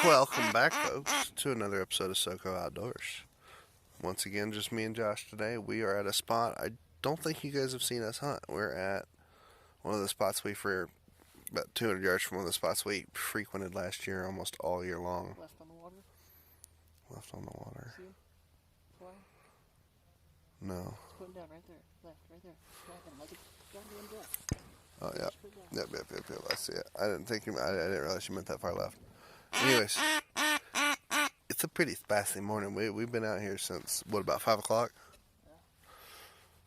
Welcome back, folks, to another episode of SoCo Outdoors. Once again, just me and Josh today. We are at a spot I don't think you guys have seen us hunt. We're at one of the spots about 200 yards from one of the spots we frequented last year almost all year long. Left on the water? Left on the water. See him? Fly? No. Put him down right there. Left, right there. Drag him like a goddamn death. Oh, yeah. Yep. I see it. I didn't realize you meant that far left. Anyways, it's a pretty spicy morning. We've been out here since, about 5 o'clock?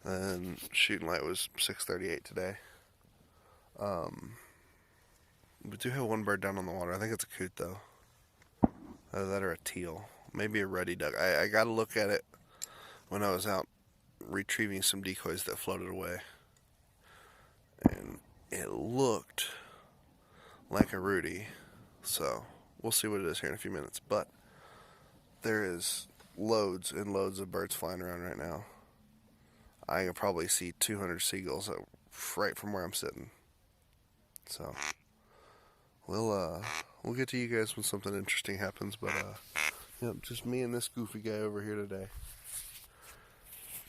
Yeah. And shooting light was 6:38 today. We do have one bird down on the water. I think it's a coot, though. Either that or a teal. Maybe a ruddy duck. I got to look at it when I was out retrieving some decoys that floated away. And it looked like a ruddy. So we'll see what it is here in a few minutes. But there is loads and loads of birds flying around right now. I can probably see 200 seagulls right from where I'm sitting. So we'll get to you guys when something interesting happens. But just me and this goofy guy over here today.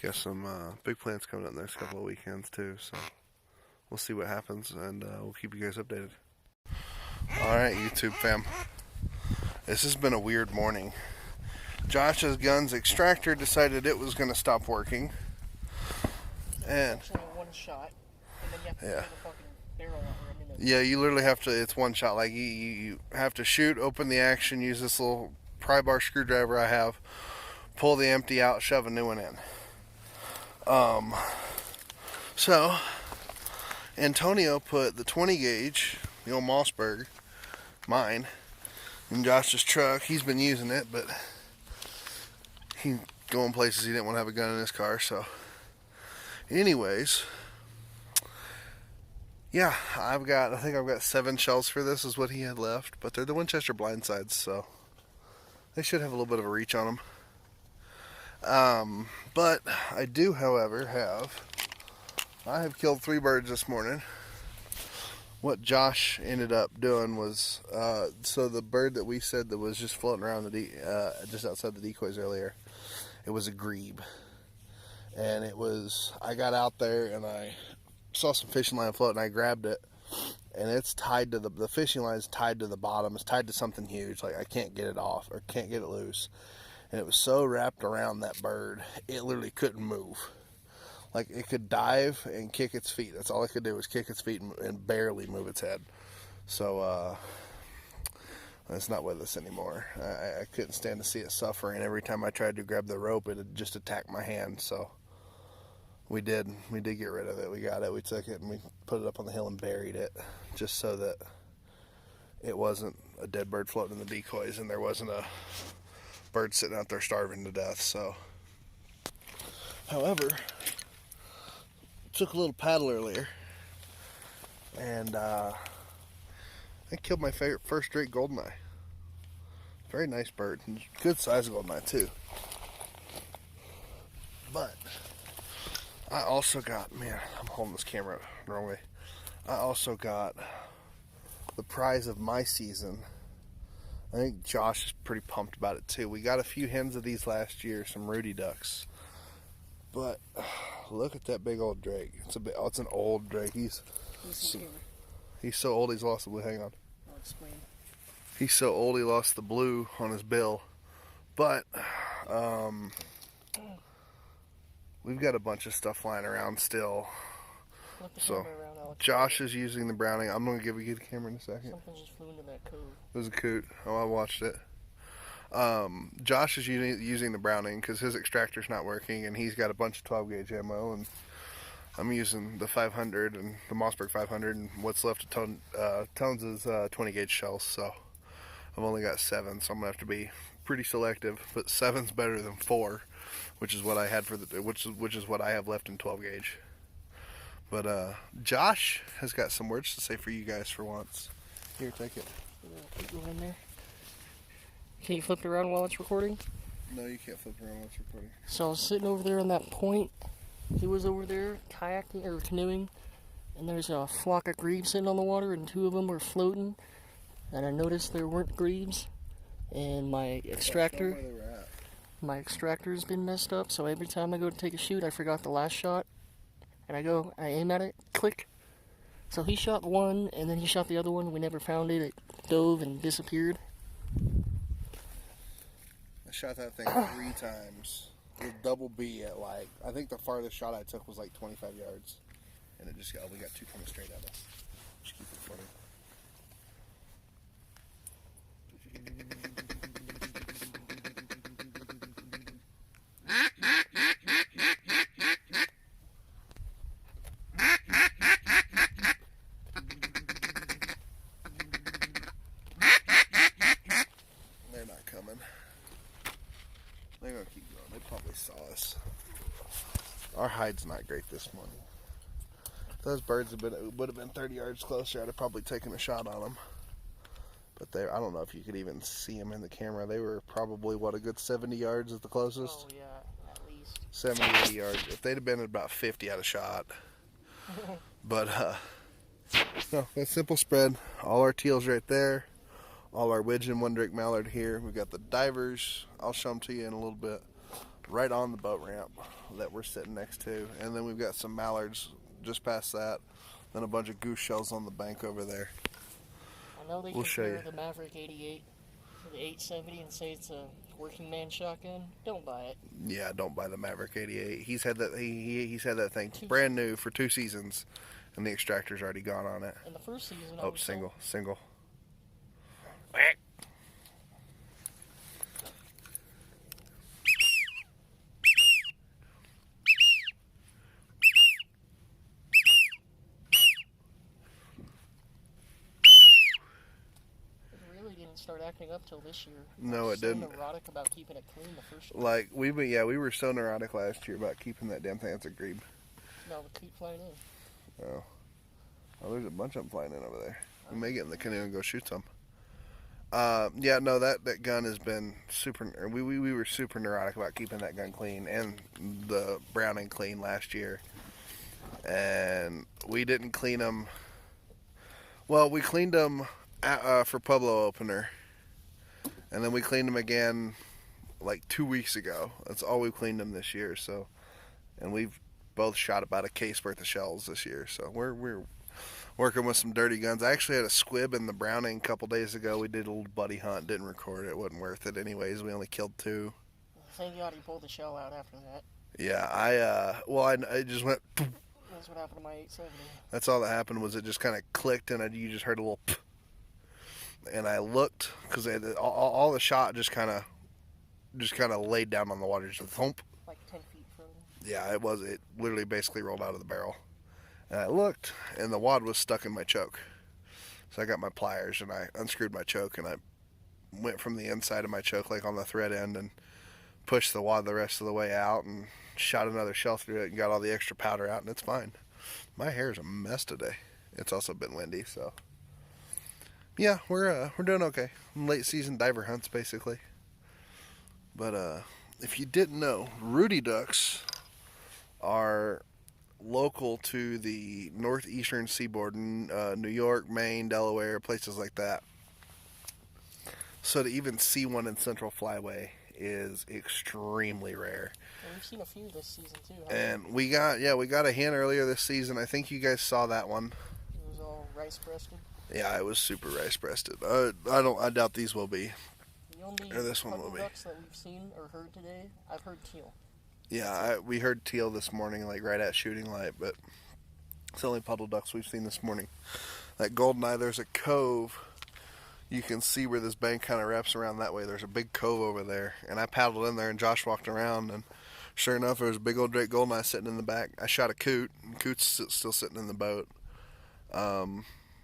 Got some big plans coming up the next couple of weekends too. So we'll see what happens, and we'll keep you guys updated. Alright, YouTube fam. This has been a weird morning. Josh's gun's extractor decided it was going to stop working. And actually one shot, and then you have to throw the fucking barrel out. Yeah, you literally have to, it's one shot. Like, you have to shoot, open the action, use this little pry bar screwdriver I have, pull the empty out, shove a new one in. So, Antonio put the 20 gauge, the old Mossberg, mine, in Josh's truck. He's been using it, but he's going places he didn't want to have a gun in his car, so. Anyways, yeah, I think I've got 7 shells for this is what he had left, but they're the Winchester blindsides, so they should have a little bit of a reach on them. But I do, however, I have killed 3 birds this morning. What Josh ended up doing was, so the bird that we said that was just floating around just outside the decoys earlier, it was a grebe. And I got out there and I saw some fishing line floating, I grabbed it, and it's tied to the fishing line is tied to the bottom. It's tied to something huge. Like, I can't get it off or can't get it loose. And it was so wrapped around that bird, it literally couldn't move. Like, it could dive and kick its feet. That's all it could do was kick its feet and barely move its head. So, it's not with us anymore. I couldn't stand to see it suffering. Every time I tried to grab the rope, it would just attack my hand. So, we did get rid of it. We got it. We took it and we put it up on the hill and buried it, just so that it wasn't a dead bird floating in the decoys and there wasn't a bird sitting out there starving to death. So, however, took a little paddle earlier, and I killed my first straight goldeneye. Very nice bird, good size goldeneye too. But I also got, I'm holding this camera the wrong way. I also got the prize of my season. I think Josh is pretty pumped about it too. We got a few hens of these last year, some ruddy ducks. But look at that big old drake. It's an old drake. He's so old he's lost the blue. Hang on. I'll explain. He's so old he lost the blue on his bill. But we've got a bunch of stuff flying around still. So Josh is using the Browning. I'm going to give you the camera in a second. Something just flew into that cove. It was a coot. Oh, I watched it. Josh is using the Browning because his extractor's not working, and he's got a bunch of 12 gauge ammo, and I'm using the 500 and the Mossberg 500, and what's left of Tones' 20 gauge shells. So I've only got 7, so I'm gonna have to be pretty selective. But 7's better than 4, which is what I had which is what I have left in 12 gauge. But Josh has got some words to say for you guys for once. Here, take it. Put you in there. Can you flip it around while it's recording? No, you can't flip around while it's recording. So I was sitting over there on that point. He was over there kayaking or canoeing, and there's a flock of grebes sitting on the water, and 2 of them were floating. And I noticed there weren't grebes, and my extractor's been messed up, so every time I go to take a shoot, I forgot the last shot, and I aim at it, click. So he shot one, and then he shot the other one. We never found it. It dove and disappeared. I shot that thing 3 times with double B at like, I think the farthest shot I took was like 25 yards, and it just we got 2 coming straight at us. Just keep recording. They're not coming. They're gonna keep going. They probably saw us. Our hide's not great this morning. If those birds would have been 30 yards closer, I'd have probably taken a shot on them. But I don't know if you could even see them in the camera. They were probably, what, a good 70 yards at the closest? Oh, yeah, at least. 70, 80 yards. If they'd have been at about 50, I'd have shot. But, no, that's simple spread. All our teals right there. All our widgeon one-drake mallard here. We've got the divers. I'll show them to you in a little bit. Right on the boat ramp that we're sitting next to. And then we've got some mallards just past that. Then a bunch of goose shells on the bank over there. I know they compare the Maverick 88 to the 870 and say it's a working man shotgun. Don't buy it. Yeah, don't buy the Maverick 88. He's had that. He's had that thing brand new for 2 seasons, and the extractor's already gone on it. In the first season, oh, single. Start acting up till this year. No, it didn't. Neurotic about keeping it clean the first time. Like we were so neurotic last year about keeping that damn thing. That's a grebe. No, they keep flying in. Oh, there's a bunch of them flying in over there. We may get in the canoe and go shoot some. Yeah, no, that gun has been super. We were super neurotic about keeping that gun clean and the Browning clean last year, and we didn't clean them. Well, we cleaned them for Pueblo opener, and then we cleaned them again like 2 weeks ago. That's all we've cleaned them this year. So, and we've both shot about a case worth of shells this year. So we're working with some dirty guns. I actually had a squib in the Browning a couple days ago. We did a little buddy hunt, didn't record it. It wasn't worth it anyways. We only killed 2. Thank God you pulled the shell out after that. Yeah, I just went. That's what happened to my 870. That's all that happened, was it just kind of clicked and you just heard a little. And I looked because all the shot just kind of laid down on the water, just a thump. Like 10 feet from them. Yeah, it was. It literally basically rolled out of the barrel. And I looked, and the wad was stuck in my choke. So I got my pliers and I unscrewed my choke, and I went from the inside of my choke, like on the thread end, and pushed the wad the rest of the way out and shot another shell through it and got all the extra powder out, and it's fine. My hair is a mess today. It's also been windy, so. Yeah, we're doing okay. Late season diver hunts, basically. But if you didn't know, Rudy ducks are local to the northeastern seaboard, New York, Maine, Delaware, places like that. So to even see one in Central Flyway is extremely rare. And we've seen a few this season too. And we got a hen earlier this season. I think you guys saw that one. It was all rice-breasted. Yeah, it was super rice-breasted. I doubt these will be. The only or this one will be. ducks that we've seen or heard today, I've heard teal. Yeah, we heard teal this morning, like right at shooting light, but it's the only puddle ducks we've seen this morning. That goldeneye, there's a cove. You can see where this bank kind of wraps around that way. There's a big cove over there, and I paddled in there, and Josh walked around, and sure enough, there was a big old Drake goldeneye sitting in the back. I shot a coot, and coot's still sitting in the boat.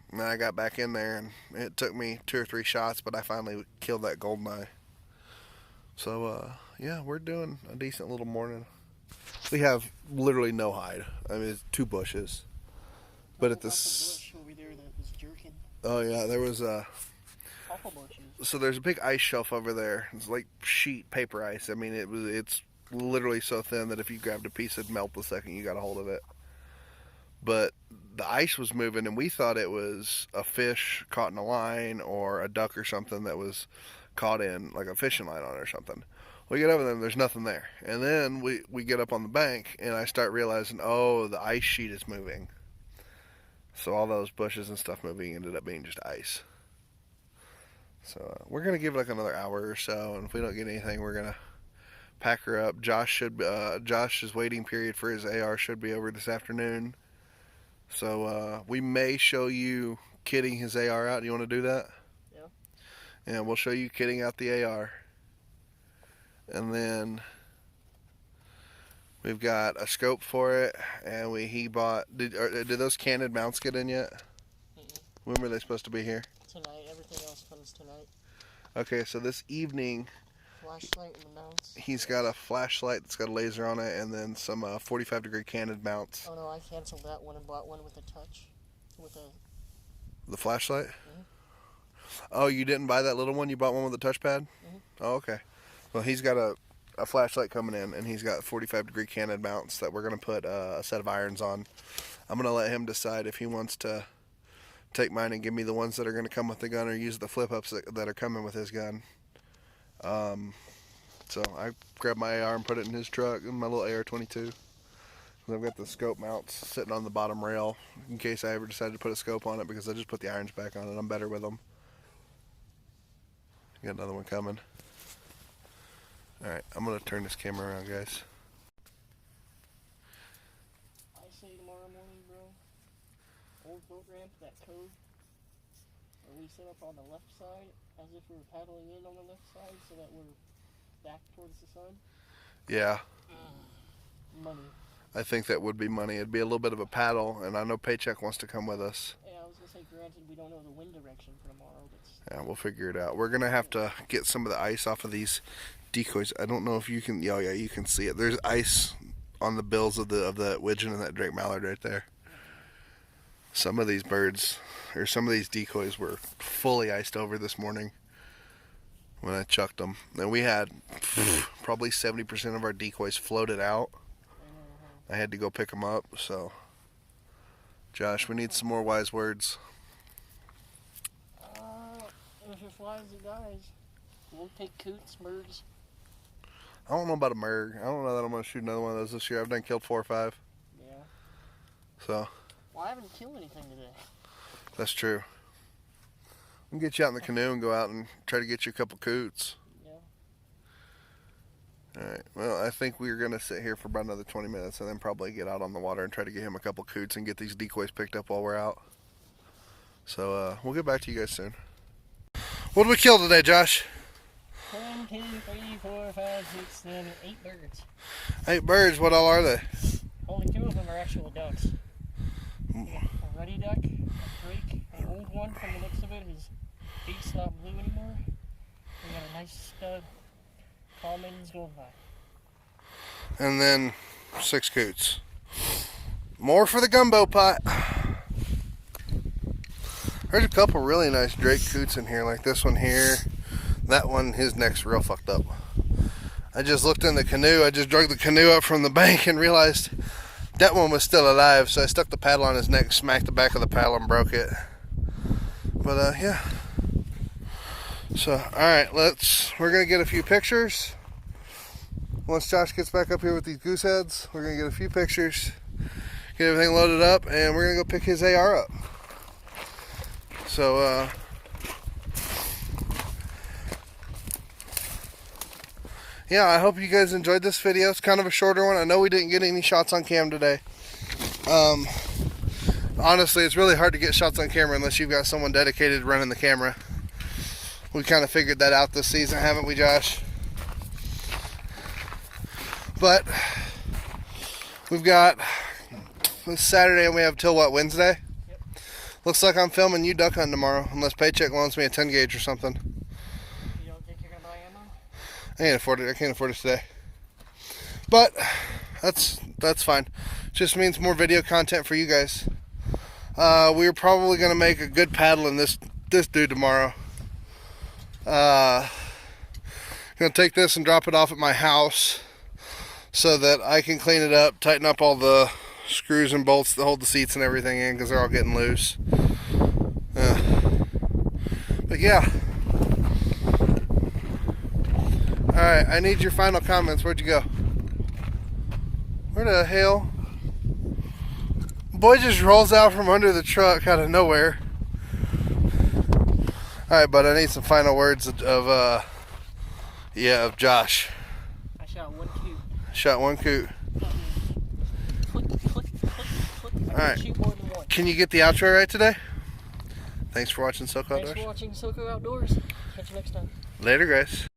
And I got back in there, and it took me 2 or 3 shots, but I finally killed that goldeneye. So, yeah, we're doing a decent little morning. We have literally no hide. I mean, it's 2 bushes. But at this... bush over there that was jerking. Oh, yeah, there was a... Awful bushes. So there's a big ice shelf over there. It's like sheet paper ice. I mean, it's literally so thin that if you grabbed a piece, it'd melt the second you got a hold of it. But the ice was moving, and we thought it was a fish caught in a line or a duck or something that was caught in like a fishing line on it or something. We get over there and there's nothing there. And then we get up on the bank and I start realizing, oh, the ice sheet is moving. So all those bushes and stuff moving ended up being just ice. So we're going to give it like another hour or so, and if we don't get anything, we're going to pack her up. Josh's waiting period for his AR should be over this afternoon. So we may show you kitting his AR out. Do you want to do that? Yeah. Yeah, we'll show you kitting out the AR. And then we've got a scope for it, and he bought. Did those candid mounts get in yet? Mm-mm. When were they supposed to be here? Tonight. Everything else comes tonight. Okay, so this evening, Flashlight and the mounts. he's got a flashlight that's got a laser on it, and then some 45-degree candid mounts. Oh no, I canceled that one and bought one with a touch, The flashlight? Mhm. Oh, you didn't buy that little one? You bought one with a touchpad? Mhm. Oh, okay. Well, he's got a flashlight coming in, and he's got 45-degree candid mounts that we're going to put a set of irons on. I'm going to let him decide if he wants to take mine and give me the ones that are going to come with the gun, or use the flip-ups that are coming with his gun. So I grabbed my AR and put it in his truck, in my little AR-22. I've got the scope mounts sitting on the bottom rail in case I ever decided to put a scope on it, because I just put the irons back on it. I'm better with them. Got another one coming. Alright, I'm going to turn this camera around, guys. I say tomorrow morning, bro. Old boat ramp, that cove, where we set up on the left side, as if we were paddling in on the left side, so that we're back towards the sun. Yeah, Money. I think that would be money. It'd be a little bit of a paddle, and I know Paycheck wants to come with us. Yeah, I was gonna say, granted, we don't know the wind direction for tomorrow, but Yeah, we'll figure it out. We're going to have to get some of the ice off of these decoys. I don't know if you can... Oh, yeah, you can see it. There's ice on the bills of that widgeon and that Drake Mallard right there. Some of these birds, or some of these decoys, were fully iced over this morning when I chucked them. And we had probably 70% of our decoys floated out. I had to go pick them up, so... Josh, we need some more wise words. if it flies, it dies. We'll take coots, mergs. I don't know about a merg. I don't know that I'm going to shoot another one of those this year. I've done killed 4 or 5. Yeah. So, Well, I haven't killed anything today. that's true. We can get you out in the canoe and go out and try to get you a couple coots. Yeah. Alright, well, I think we're going to sit here for about another 20 minutes and then probably get out on the water and try to get him a couple coots and get these decoys picked up while we're out. So, we'll get back to you guys soon. What did we kill today, Josh? 1, 2, 3, 4, 5, 6, 7, 8 birds. 8 birds. What all are they? Only 2 of them are actual ducks. A ruddy duck, a drake, an old one from the looks of it. His beak's not blue anymore. We got a nice stud, commons going by. And then 6 coots. More for the gumbo pot. There's a couple really nice Drake coots in here, like this one here. That one, his neck's real fucked up. I just looked in the canoe. I just dragged the canoe up from the bank and realized that one was still alive. So I stuck the paddle on his neck, smacked the back of the paddle, and broke it. But yeah. So alright, we're gonna get a few pictures. Once Josh gets back up here with these goose heads, we're gonna get a few pictures, get everything loaded up, and we're gonna go pick his AR up. So yeah, I hope you guys enjoyed this video. It's kind of a shorter one. I know we didn't get any shots on cam today. Honestly, it's really hard to get shots on camera unless you've got someone dedicated running the camera. We kind of figured that out this season, haven't we, Josh? But we've got this Saturday and we have till what, Wednesday? Yep. Looks like I'm filming you duck hunting tomorrow, unless Paycheck loans me a 10 gauge or something. You don't think you're gonna buy ammo? I can't afford it. I can't afford it today. But that's fine. Just means more video content for you guys. We're probably gonna make a good paddle in this dude tomorrow. Gonna take this and drop it off at my house so that I can clean it up, tighten up all the screws and bolts that hold the seats and everything in, because they're all getting loose. But yeah, Alright, I need your final comments. Where'd you go? Where the hell? Boy just rolls out from under the truck out of nowhere. Alright, bud, I need some final words of Josh. I shot one coot. Shot one coot. Alright. Shoot more than one. Can you get the outro right today? Thanks for watching SoCo Outdoors. Thanks for watching SoCo Outdoors. Catch you next time. Later, guys.